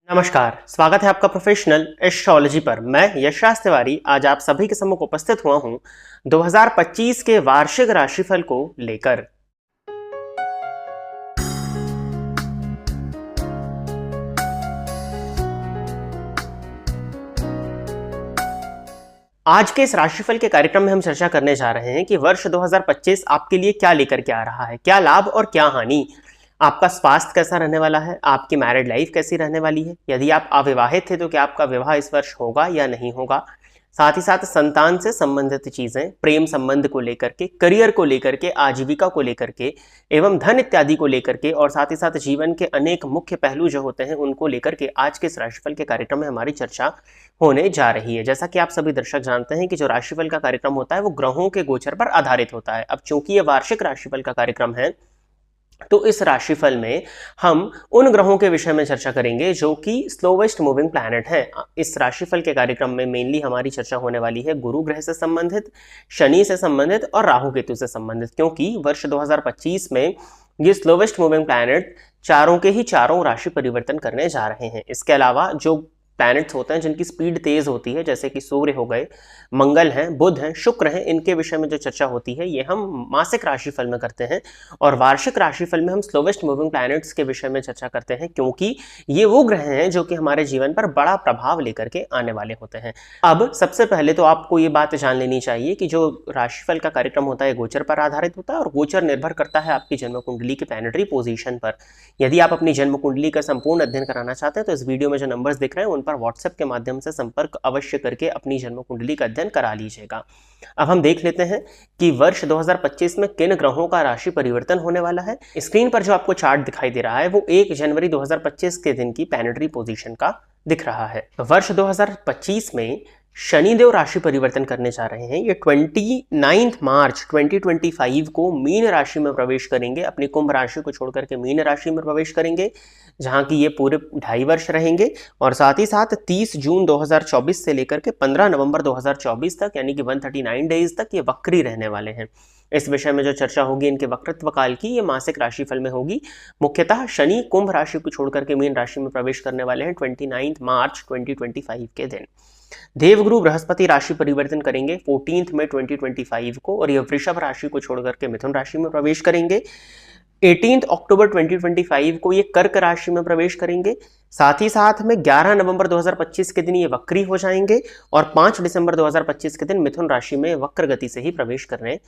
नमस्कार, स्वागत है आपका प्रोफेशनल एस्ट्रोलॉजी पर। मैं यश तिवारी आज आप सभी के सम्मुख उपस्थित हुआ हूं 2025 के वार्षिक राशिफल को लेकर। आज के इस राशिफल के कार्यक्रम में हम चर्चा करने जा रहे हैं कि वर्ष 2025 आपके लिए क्या लेकर के आ रहा है, क्या लाभ और क्या हानि। आपका स्वास्थ्य कैसा रहने वाला है, आपकी मैरिड लाइफ कैसी रहने वाली है, यदि आप अविवाहित थे तो क्या आपका विवाह इस वर्ष होगा या नहीं होगा। साथ ही साथ संतान से संबंधित चीजें, प्रेम संबंध को लेकर के, करियर को लेकर के, आजीविका को लेकर के एवं धन इत्यादि को लेकर के, और साथ ही साथ जीवन के अनेक मुख्य पहलू जो होते हैं उनको लेकर के आज के इस राशिफल के कार्यक्रम में हमारी चर्चा होने जा रही है। जैसा कि आप सभी दर्शक जानते हैं कि जो राशिफल का कार्यक्रम होता है वो ग्रहों के गोचर पर आधारित होता है। अब चूंकि ये वार्षिक राशिफल का कार्यक्रम है तो इस राशिफल में हम उन ग्रहों के विषय में चर्चा करेंगे जो कि स्लोवेस्ट मूविंग प्लैनेट हैं। इस राशिफल के कार्यक्रम में मेनली हमारी चर्चा होने वाली है गुरु ग्रह से संबंधित, शनि से संबंधित और राहु केतु से संबंधित, क्योंकि वर्ष 2025 में ये स्लोवेस्ट मूविंग प्लैनेट चारों के ही चारों राशि परिवर्तन करने जा रहे हैं। इसके अलावा जो प्लैनेट्स होते हैं जिनकी स्पीड तेज होती है, जैसे कि सूर्य हो गए, मंगल हैं, बुध हैं, शुक्र हैं, इनके विषय में जो चर्चा होती है ये हम मासिक राशिफल में करते हैं। और वार्षिक राशिफल में हम स्लोवेस्ट मूविंग प्लैनेट्स के विषय में चर्चा करते हैं, क्योंकि ये वो ग्रह हैं जो कि हमारे जीवन पर बड़ा प्रभाव लेकर के आने वाले होते हैं। अब सबसे पहले तो आपको ये बात जान लेनी चाहिए कि जो राशिफल का कार्यक्रम होता है गोचर पर आधारित होता है, और गोचर निर्भर करता है आपकी जन्म कुंडली की प्लैनेटरी पोजीशन पर। यदि आप अपनी जन्म कुंडली का संपूर्ण अध्ययन कराना चाहते हैं तो इस वीडियो में जो नंबर्स दिख रहे हैं उन पर व्हाट्सएप के माध्यम से संपर्क अवश्य करके अपनी जन्म कुंडली का अध्ययन करा लीजिएगा। अब हम देख लेते हैं कि वर्ष 2025 में किन ग्रहों का राशि परिवर्तन होने वाला है। स्क्रीन पर जो आपको चार्ट दिखाई दे रहा है वो 1 जनवरी 2025 के दिन की प्लैनेटरी पोजीशन का दिख रहा है। वर्ष 2025 में शनिदेव राशि परिवर्तन करने जा रहे हैं। ये 29 मार्च 2025 को मीन राशि में प्रवेश करेंगे, अपनी कुंभ राशि को छोड़कर के मीन राशि में प्रवेश करेंगे, जहां की ये पूरे 2.5 वर्ष रहेंगे। और साथ ही साथ 30 जून 2024 से लेकर के 15 नवंबर 2024 तक, यानी कि 139 डेज तक ये वक्री रहने वाले हैं। इस विषय में जो चर्चा होगी इनके वक्रत्व काल की, ये मासिक राशिफल में होगी। मुख्यतः शनि कुंभ राशि को छोड़कर के मीन राशि में प्रवेश करने वाले हैं 29 मार्च 2025 के दिन। देवगुरु बृहस्पति राशि परिवर्तन करेंगे 14 मई 2025 को, और ये वृषभ राशि को छोड़कर के मिथुन राशि में प्रवेश करेंगे। 18 अक्टूबर 2025 को ये कर्क राशि में प्रवेश करेंगे। साथ ही साथ में 11 नवंबर 2025 के दिन ये वक्री हो जाएंगे, और 5 दिसंबर 2025 के दिन मिथुन राशि में वक्र गति से ही प्रवेश करने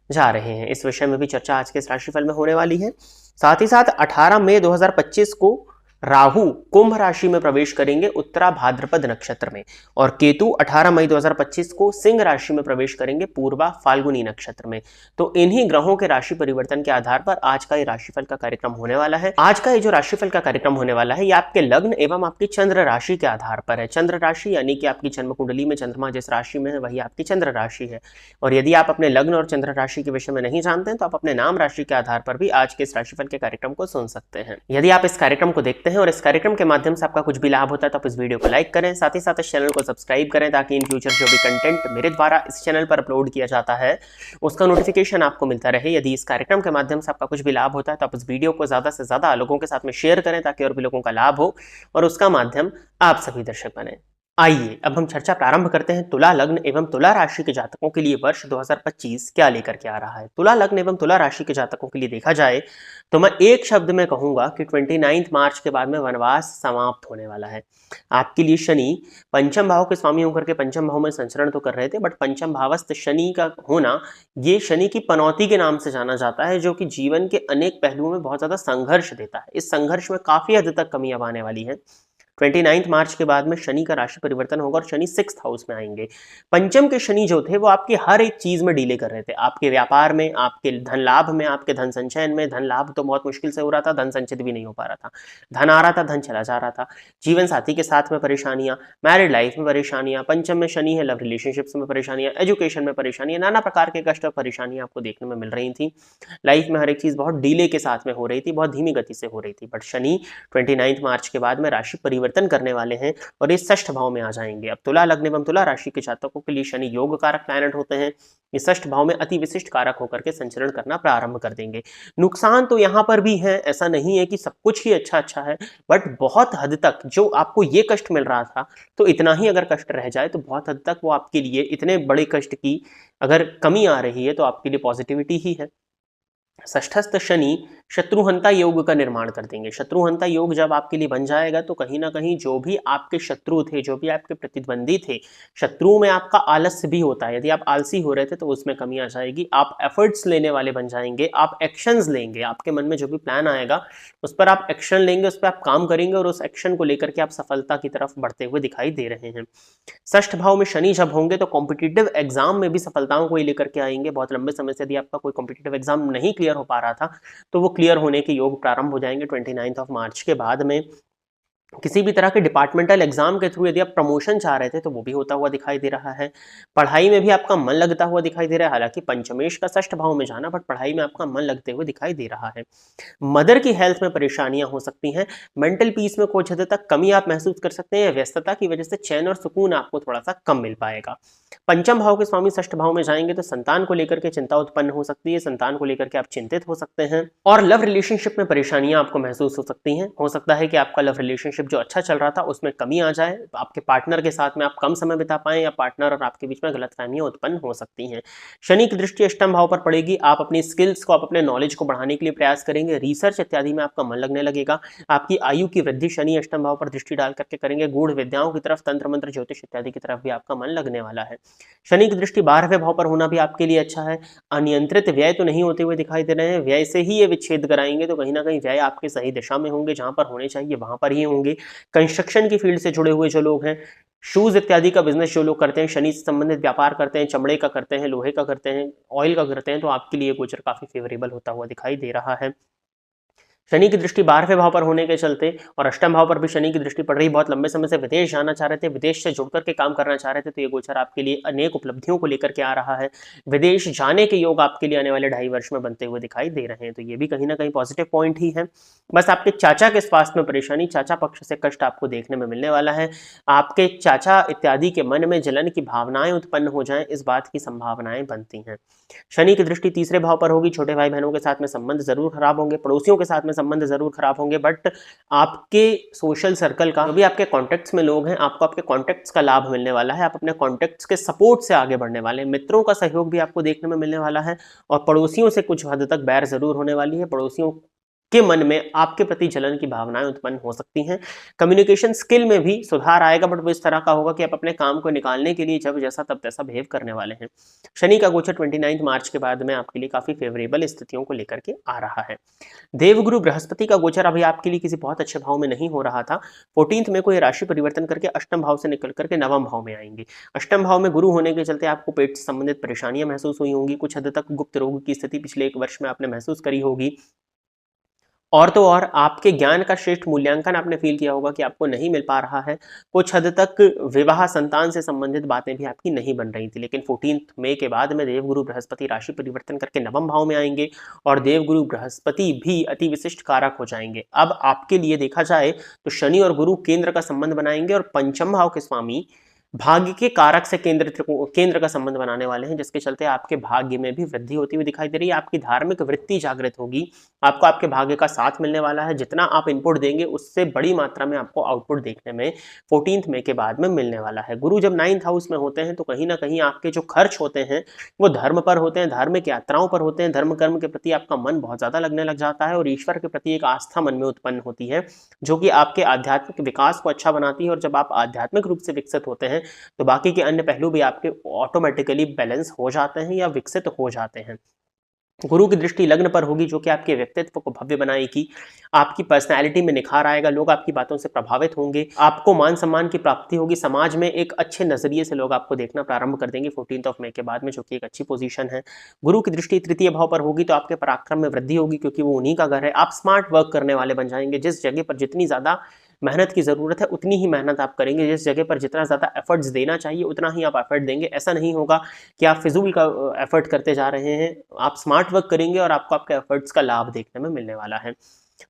जा रहे हैं। इस विषय में भी चर्चा आज के इस राशिफल में होने वाली है। साथ ही साथ 18 मई 2025 को राहु कुंभ राशि में प्रवेश करेंगे उत्तरा भाद्रपद नक्षत्र में, और केतु 18 मई 2025 को सिंह राशि में प्रवेश करेंगे पूर्वा फाल्गुनी नक्षत्र में। तो इन्हीं ग्रहों के राशि परिवर्तन के आधार पर आज का ये राशिफल का कार्यक्रम होने वाला है। आज का ये जो राशिफल का कार्यक्रम होने वाला है ये आपके लग्न एवं आपकी चंद्र राशि के आधार पर है। चंद्र राशि यानी कि आपकी जन्म कुंडली में चंद्रमा जिस राशि में है वही आपकी चंद्र राशि है। और यदि आप अपने लग्न और चंद्र राशि के विषय में नहीं जानते हैं तो आप अपने नाम राशि के आधार पर भी आज के इस राशिफल के कार्यक्रम को सुन सकते हैं। यदि आप इस कार्यक्रम को देखते हैं और इस कार्यक्रम के माध्यम से आपका कुछ भी लाभ होता है तो आप इस वीडियो को लाइक करें, साथ ही साथ इस चैनल को सब्सक्राइब करें, ताकि इन फ्यूचर जो भी कंटेंट मेरे द्वारा इस चैनल पर अपलोड किया जाता है उसका नोटिफिकेशन आपको मिलता रहे। यदि इस कार्यक्रम के माध्यम से आपका कुछ भी लाभ होता है तो आप इस वीडियो को ज्यादा से ज्यादा लोगों के साथ में शेयर करें, ताकि और भी लोगों का लाभ हो और उसका माध्यम आप सभी दर्शक बने। आइए अब हम चर्चा प्रारंभ करते हैं तुला लग्न एवं तुला राशि के जातकों के लिए वर्ष 2025 क्या लेकर के आ रहा है। तुला लग्न एवं तुला राशि के जातकों के लिए देखा जाए तो मैं एक शब्द में कहूंगा कि 29 मार्च के बाद में वनवास समाप्त होने वाला है। आपके लिए शनि पंचम भाव के स्वामी होकर के पंचम भाव में संचरण तो कर रहे थे, बट पंचम भावस्थ शनि का होना ये शनि की पनौती के नाम से जाना जाता है, जो कि जीवन के अनेक पहलुओं में बहुत ज्यादा संघर्ष देता है। इस संघर्ष में काफी हद तक कमी अब आने वाली है। 29 मार्च के बाद में शनि का राशि परिवर्तन होगा और शनि 6th हाउस में आएंगे। पंचम के शनि जो थे वो आपकी हर एक चीज में डीले कर रहे थे, आपके व्यापार में, आपके धन लाभ में, आपके धन संचयन में। धन लाभ तो बहुत मुश्किल से हो रहा था, धन संचित भी नहीं हो पा रहा था, धन आ रहा था, धन चला जा रहा था। जीवन साथी के साथ में परेशानियां, मैरिड लाइफ में परेशानियां, पंचम में शनि है, लव रिलेशनशिप्स में परेशानियां, एजुकेशन में परेशानियां, नाना प्रकार के कष्ट और परेशानियां आपको देखने में मिल रही थी। लाइफ में हर एक चीज बहुत डीले के साथ में हो रही थी, बहुत धीमी गति से हो रही थी। बट शनि 29 मार्च के बाद में राशि परिवर्तन परिवर्तन करने वाले हैं और इस षष्ठ भाव में आ जाएंगे। अब तुला लग्न एवं तुला राशि के जातकों के लिए शनि योग कारक प्लैनेट होते हैं। इस षष्ठ भाव में अति विशिष्ट कारक होकर के संचरण करना प्रारंभ कर देंगे। नुकसान तो यहाँ पर भी है, ऐसा नहीं है कि सब कुछ ही अच्छा अच्छा है, बट बहुत हद तक जो आपको ये कष्ट मिल रहा था तो इतना ही अगर कष्ट रह जाए तो बहुत हद तक वो आपके लिए इतने बड़े कष्ट की अगर कमी आ रही है तो आपके लिए पॉजिटिविटी ही है। षष्ठस्थ शनि शत्रुहंता योग का निर्माण कर देंगे। शत्रुहंता योग जब आपके लिए बन जाएगा तो कहीं ना कहीं जो भी आपके शत्रु थे, जो भी आपके प्रतिद्वंदी थे, शत्रुओं में आपका आलस्य भी होता है। यदि आप आलसी हो रहे थे तो उसमें कमी आ जाएगी। आप एफर्ट्स लेने वाले बन जाएंगे, आप एक्शंस लेंगे, आपके मन में जो भी प्लान आएगा उस पर आप एक्शन लेंगे, उस पर आप काम करेंगे और उस एक्शन को लेकर के आप सफलता की तरफ बढ़ते हुए दिखाई दे रहे हैं। षष्ठ भाव में शनि जब होंगे तो कॉम्पिटिटिव एग्जाम में भी सफलताओं को ही लेकर के आएंगे। बहुत लंबे समय से यदि आपका कोई कॉम्पिटिटिव एग्जाम नहीं क्लियर हो पा रहा था तो वो क्लियर होने के योग प्रारंभ हो जाएंगे 29 मार्च के बाद में। किसी भी तरह के डिपार्टमेंटल एग्जाम के थ्रू यदि आप प्रमोशन चाह रहे थे तो वो भी होता हुआ दिखाई दे रहा है। पढ़ाई में भी आपका मन लगता हुआ दिखाई दे रहा है, हालांकि पंचमेश का षष्ठ भाव में जाना, बट पढ़ाई में आपका मन लगते हुए दिखाई दे रहा है। मदर की हेल्थ में परेशानियां हो सकती हैं। मेंटल पीस में कुछ हद तक कमी आप महसूस कर सकते हैं। व्यस्तता की वजह से चैन और सुकून आपको थोड़ा सा कम मिल पाएगा। पंचम भाव के स्वामी षष्ठ भाव में जाएंगे तो संतान को लेकर के चिंता उत्पन्न हो सकती है। संतान को लेकर के आप चिंतित हो सकते हैं और लव रिलेशनशिप में परेशानियां आपको महसूस हो सकती हैं। हो सकता है कि आपका लव रिलेशनशिप जो अच्छा चल रहा था उसमें कमी आ जाए, आपके पार्टनर के साथ में आप कम समय बिता पाएं या पार्टनर और आपके बीच में गलतफहमियां उत्पन्न हो सकती हैं। शनि की दृष्टि अष्टम भाव पर पड़ेगी। आप अपनी स्किल्स को, आप अपने नॉलेज को बढ़ाने के लिए प्रयास करेंगे। रिसर्च इत्यादि में आपका मन लगने लगेगा। आपकी आयु की वृद्धि शनि अष्टम भाव पर दृष्टि डाल करके करेंगे। गूढ़ विद्याओं की तरफ, तंत्र मंत्र ज्योतिष इत्यादि की तरफ भी आपका मन लगने वाला है। शनि की दृष्टि 12वें भाव पर होना भी आपके लिए अच्छा है। अनियंत्रित व्यय तो नहीं होते हुए दिखाई दे रहे हैं। व्यय से ही ये विच्छेद कराएंगे तो कहीं ना कहीं व्यय आपके सही दिशा में होंगे, जहां पर होने चाहिए वहां पर ही होंगे। कंस्ट्रक्शन की फील्ड से जुड़े हुए जो लोग हैं, शूज इत्यादि का बिजनेस जो लोग करते हैं, शनि से संबंधित व्यापार करते हैं, चमड़े का करते हैं, लोहे का करते हैं, ऑयल का करते हैं, तो आपके लिए गोचर काफी फेवरेबल होता हुआ दिखाई दे रहा है। शनि की दृष्टि 12वें भाव पर होने के चलते और अष्टम भाव पर भी शनि की दृष्टि पड़ रही, बहुत लंबे समय से विदेश जाना चाह रहे थे, विदेश से जुड़कर के काम करना चाह रहे थे, तो ये गोचर आपके लिए अनेक उपलब्धियों को लेकर के आ रहा है। विदेश जाने के योग आपके लिए आने वाले 2.5 वर्ष में बनते हुए दिखाई दे रहे हैं, तो ये भी कहीं ना कहीं पॉजिटिव पॉइंट ही है। बस आपके चाचा के स्वास्थ्य में परेशानी, चाचा पक्ष से कष्ट आपको देखने में मिलने वाला है। आपके चाचा इत्यादि के मन में जलन की भावनाएं उत्पन्न हो जाएं, इस बात की संभावनाएं बनती हैं। शनि की दृष्टि तीसरे भाव पर होगी। छोटे भाई बहनों के साथ में संबंध जरूर खराब होंगे, पड़ोसियों के साथ में संबंध जरूर खराब होंगे, बट आपके सोशल सर्कल का, जो भी आपके कॉन्टेक्ट्स में लोग हैं, आपको आपके कॉन्टेक्ट्स का लाभ मिलने वाला है। आप अपने कॉन्टेक्ट्स के सपोर्ट से आगे बढ़ने वाले हैं। मित्रों का सहयोग भी आपको देखने में मिलने वाला है और पड़ोसियों से कुछ हद तक बैर जरूर होने वाली है। पड़ोसियों के मन में आपके प्रति जलन की भावनाएं उत्पन्न हो सकती हैं। कम्युनिकेशन स्किल में भी सुधार आएगा, बट वो इस तरह का होगा कि आप अपने काम को निकालने के लिए जब जैसा तब तैसा बिहेव करने वाले हैं। शनि का गोचर 29 मार्च के बाद में आपके लिए काफी फेवरेबल स्थितियों को लेकर के आ रहा है। देवगुरु बृहस्पति का गोचर अभी आपके लिए किसी बहुत अच्छे भाव में नहीं हो रहा था। 14 में कोई राशि परिवर्तन करके अष्टम भाव से निकल करके नवम भाव में आएंगे। अष्टम भाव में गुरु होने के चलते आपको पेट से संबंधित परेशानियां महसूस हुई होंगी। कुछ हद तक गुप्त रोग की स्थिति पिछले 1 वर्ष में आपने महसूस करी होगी। और तो और आपके ज्ञान का श्रेष्ठ मूल्यांकन आपने फील किया होगा कि आपको नहीं मिल पा रहा है। कुछ हद तक विवाह, संतान से संबंधित बातें भी आपकी नहीं बन रही थी, लेकिन 14 मई के बाद में देवगुरु बृहस्पति राशि परिवर्तन करके नवम भाव में आएंगे और देवगुरु बृहस्पति भी अति विशिष्ट कारक हो जाएंगे। अब आपके लिए देखा जाए तो शनि और गुरु केंद्र का संबंध बनाएंगे और पंचम भाव के स्वामी भाग्य के कारक से केंद्र का संबंध बनाने वाले हैं, जिसके चलते आपके भाग्य में भी वृद्धि होती हुई दिखाई दे रही है। आपकी धार्मिक वृत्ति जागृत होगी। आपको आपके भाग्य का साथ मिलने वाला है। जितना आप इनपुट देंगे उससे बड़ी मात्रा में आपको आउटपुट देखने में 14 मई के बाद में मिलने वाला है। गुरु जब 9th हाउस में होते हैं तो कहीं ना कहीं आपके जो खर्च होते हैं वो धर्म पर होते हैं, धार्मिक यात्राओं पर होते हैं। धर्म कर्म के प्रति आपका मन बहुत ज्यादा लगने लग जाता है और ईश्वर के प्रति एक आस्था मन में उत्पन्न होती है, जो कि आपके आध्यात्मिक विकास को अच्छा बनाती है। और जब आप आध्यात्मिक रूप से विकसित होते हैं तो बाकी के अन्य पहलू भी आपके ऑटोमेटिकली बैलेंस हो जाते हैं या विकसित हो जाते हैं। गुरु की दृष्टि लग्न पर होगी, जो कि आपके व्यक्तित्व को भव्य बनाएगी। आपकी पर्सनैलिटी में निखार आएगा। लोग आपकी बातों से प्रभावित होंगे। आपको मान सम्मान की प्राप्ति होगी। समाज में एक अच्छे नजरिए से लोग आपको देखना प्रारंभ कर देंगे 14 मई के बाद में, जो कि एक अच्छी पोजीशन है। गुरु की दृष्टि तृतीय भाव पर होगी तो आपके पराक्रम में वृद्धि होगी, क्योंकि वो उन्हीं का घर है। आप स्मार्ट वर्क करने वाले बन जाएंगे। जिस जगह पर जितनी ज्यादा मेहनत की जरूरत है उतनी ही मेहनत आप करेंगे। जिस जगह पर जितना ज्यादा एफर्ट्स देना चाहिए उतना ही आप एफर्ट देंगे। ऐसा नहीं होगा कि आप फिजूल का एफर्ट करते जा रहे हैं। आप स्मार्ट वर्क करेंगे और आपको आपके एफर्ट्स का लाभ देखने में मिलने वाला है।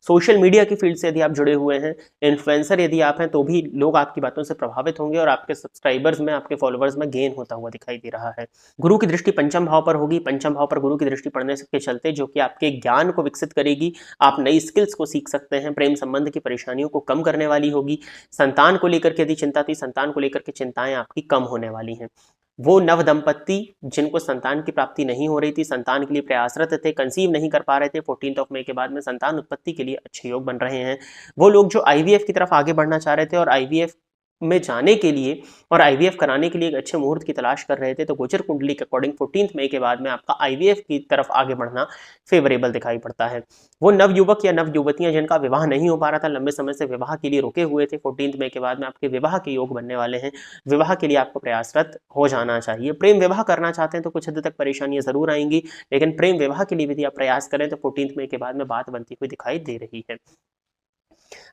सोशल मीडिया की फील्ड से यदि आप जुड़े हुए हैं, इन्फ्लुएंसर यदि आप हैं, तो भी लोग आपकी बातों से प्रभावित होंगे और आपके सब्सक्राइबर्स में, आपके फॉलोवर्स में गेन होता हुआ दिखाई दे रहा है। गुरु की दृष्टि पंचम भाव पर होगी। पंचम भाव पर गुरु की दृष्टि पड़ने के चलते जो कि आपके ज्ञान को विकसित करेगी, आप नई स्किल्स को सीख सकते हैं, प्रेम संबंध की परेशानियों को कम करने वाली होगी। संतान को लेकर के यदि चिंता थी, संतान को लेकर के चिंताएं आपकी कम होने वाली हैं। वो नव दंपत्ति जिनको संतान की प्राप्ति नहीं हो रही थी, संतान के लिए प्रयासरत थे, कंसीव नहीं कर पा रहे थे, 14 मई के बाद में संतान उत्पत्ति के लिए अच्छे योग बन रहे हैं। वो लोग जो आईवीएफ की तरफ आगे बढ़ना चाह रहे थे और आईवीएफ में जाने के लिए और आईवीएफ कराने के लिए एक अच्छे मुहूर्त की तलाश कर रहे थे, तो गोचर कुंडली के अकॉर्डिंग 14 मई के बाद में आपका आईवीएफ की तरफ आगे बढ़ना फेवरेबल दिखाई पड़ता है। वो नव युवक या नव युवतियां जिनका विवाह नहीं हो पा रहा था, लंबे समय से विवाह के लिए रुके हुए थे, 14 मई के बाद में आपके विवाह के योग बनने वाले हैं। विवाह के लिए आपको प्रयासरत हो जाना चाहिए। प्रेम विवाह करना चाहते हैं तो कुछ हद तक परेशानियां जरूर आएंगी, लेकिन प्रेम विवाह के लिए यदि आप प्रयास करें तो 14 मई के बाद में बात बनती हुई दिखाई दे रही है।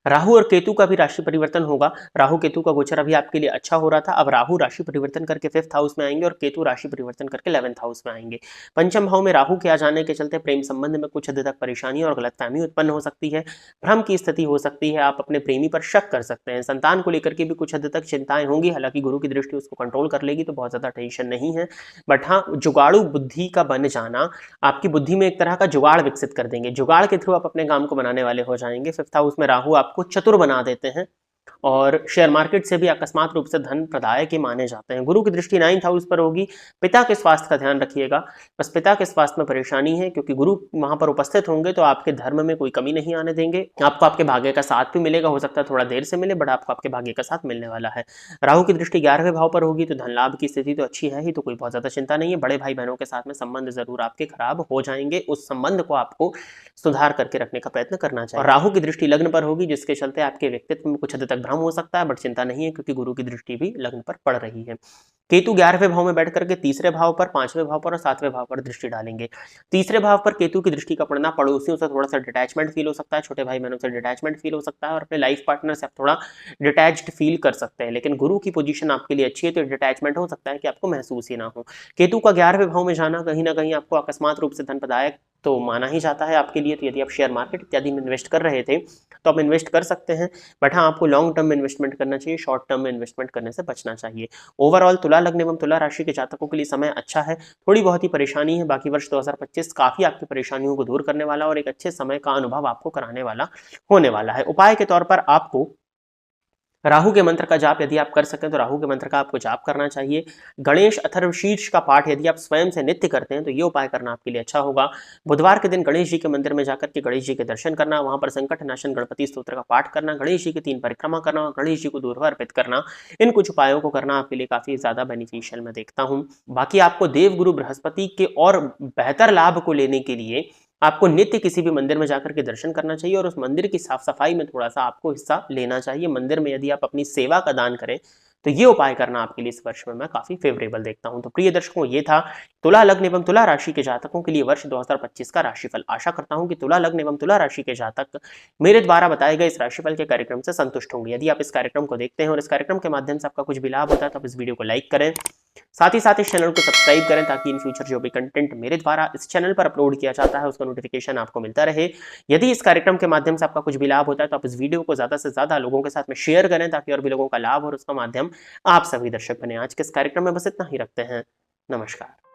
राहु और केतु का भी राशि परिवर्तन होगा। राहु केतु का गोचर अभी आपके लिए अच्छा हो रहा था, अब राहु राशि परिवर्तन करके 5th हाउस में आएंगे और केतु राशि परिवर्तन करके 11th हाउस में आएंगे। पंचम भाव में राहु के आ जाने के चलते प्रेम संबंध में कुछ हद तक परेशानी और गलतफहमी उत्पन्न हो सकती है, भ्रम की स्थिति हो सकती है, आप अपने प्रेमी पर शक कर सकते हैं। संतान को लेकर के भी कुछ हद तक चिंताएं होंगी, हालांकि गुरु की दृष्टि उसको कंट्रोल कर लेगी तो बहुत ज्यादा टेंशन नहीं है। बट हाँ, जुगाड़ू बुद्धि का बन जाना आपकी बुद्धि में एक तरह का जुगाड़ विकसित कर देंगे, जुगाड़ के थ्रू आप अपने काम को बनाने वाले हो जाएंगे। 5th हाउस में राहु आपको चतुर बना देते हैं और शेयर मार्केट से भी अकस्मात रूप से धन प्रदायक के माने जाते हैं। गुरु की दृष्टि 9th हाउस पर होगी। पिता के स्वास्थ्य का ध्यान रखिएगा, बस पिता के स्वास्थ्य में परेशानी है क्योंकि गुरु वहां पर उपस्थित होंगे तो आपके धर्म में कोई कमी नहीं आने देंगे। आपको आपके भाग्य का साथ भी मिलेगा, हो सकता है थोड़ा देर से मिले बट आपको आपके भाग्य का साथ मिलने वाला है। राहु की दृष्टि 11वें भाव पर होगी तो धन लाभ की स्थिति तो अच्छी है ही, तो कोई बहुत ज्यादा चिंता नहीं है। बड़े भाई बहनों के साथ में संबंध जरूर आपके खराब हो जाएंगे, उस संबंध को आपको सुधार करके रखने का प्रयत्न करना चाहिए। और राहु की दृष्टि लग्न पर होगी जिसके चलते आपके व्यक्तित्व में कुछ हद तक भ्रम हो सकता है, बट चिंता नहीं है क्योंकि गुरु की दृष्टि भी लग्न पर पड़ रही है। केतु 11वें भाव में बैठ करके 3रे भाव पर, 5वें भाव पर और 7वें भाव पर दृष्टि डालेंगे। 3रे भाव पर केतु की दृष्टि का पड़ना पड़ोसियों से थोड़ा सा डिटैचमेंट फील हो सकता है, छोटे भाई बहनों से डिटैचमेंट फील हो सकता है और अपने लाइफ पार्टनर से आप थोड़ा डिटैच्ड फील कर सकते हैं। लेकिन गुरु की पोजीशन आपके लिए अच्छी है तो डिटैचमेंट हो सकता है कि आपको महसूस ही ना हो। केतु का 11वें भाव में जाना कहीं ना कहीं आपको अकस्मात रूप से धन प्रदायक तो माना ही जाता है आपके लिए। तो यदि आप शेयर मार्केट इत्यादि में इन्वेस्ट कर रहे थे तो आप इन्वेस्ट कर सकते हैं, बट हाँ आपको लॉन्ग टर्म में इन्वेस्टमेंट करना चाहिए, शॉर्ट टर्म में इन्वेस्टमेंट करने से बचना चाहिए। ओवरऑल तुला लग्न एवं तुला राशि के जातकों के लिए समय अच्छा है, थोड़ी बहुत ही परेशानी है, बाकी वर्ष 2025 काफी आपकी परेशानियों को दूर करने वाला और एक अच्छे समय का अनुभव आपको कराने वाला होने वाला है। उपाय के तौर पर आपको राहु के मंत्र का जाप यदि आप कर सकें तो राहु के मंत्र का आपको जाप करना चाहिए। गणेश अथर्व शीर्ष का पाठ यदि आप स्वयं से नित्य करते हैं तो ये उपाय करना आपके लिए अच्छा होगा। बुधवार के दिन गणेश जी के मंदिर में जाकर के गणेश जी के दर्शन करना, वहां पर संकट नाशन गणपति स्तोत्र का पाठ करना, गणेश जी की 3 परिक्रमा करना और गणेश जी को दूर्वा अर्पित करना, इन कुछ उपायों को करना आपके लिए काफी ज्यादा बेनिफिशियल मैं देखता हूँ। बाकी आपको देवगुरु बृहस्पति के और बेहतर लाभ को लेने के लिए आपको नित्य किसी भी मंदिर में जाकर के दर्शन करना चाहिए और उस मंदिर की साफ सफाई में थोड़ा सा आपको हिस्सा लेना चाहिए। मंदिर में यदि आप अपनी सेवा का दान करें तो ये उपाय करना आपके लिए इस वर्ष में मैं काफी फेवरेबल देखता हूं। तो प्रिय दर्शकों, ये था तुला लग्न एवं तुला राशि के जातकों के लिए वर्ष 2025 का राशिफल। आशा करता हूं कि तुला लग्न एवं तुला राशि के जातक मेरे द्वारा बताए गए इस राशिफल के कार्यक्रम से संतुष्ट होंगे। यदि आप इस कार्यक्रम को देखते हैं और इस कार्यक्रम के माध्यम से आपका कुछ भी लाभ होता है तो आप इस वीडियो को लाइक करें, साथ ही साथ इस चैनल को सब्सक्राइब करें ताकि इन फ्यूचर जो भी कंटेंट मेरे द्वारा इस चैनल पर अपलोड किया जाता है उसका नोटिफिकेशन आपको मिलता रहे। यदि इस कार्यक्रम के माध्यम से आपका कुछ भी लाभ होता है तो आप इस वीडियो को ज्यादा से ज्यादा लोगों के साथ में शेयर करें ताकि और भी लोगों का लाभ और उसका माध्यम आप सभी दर्शक बने। आज के इस कार्यक्रम में बस इतना ही रखते हैं। नमस्कार।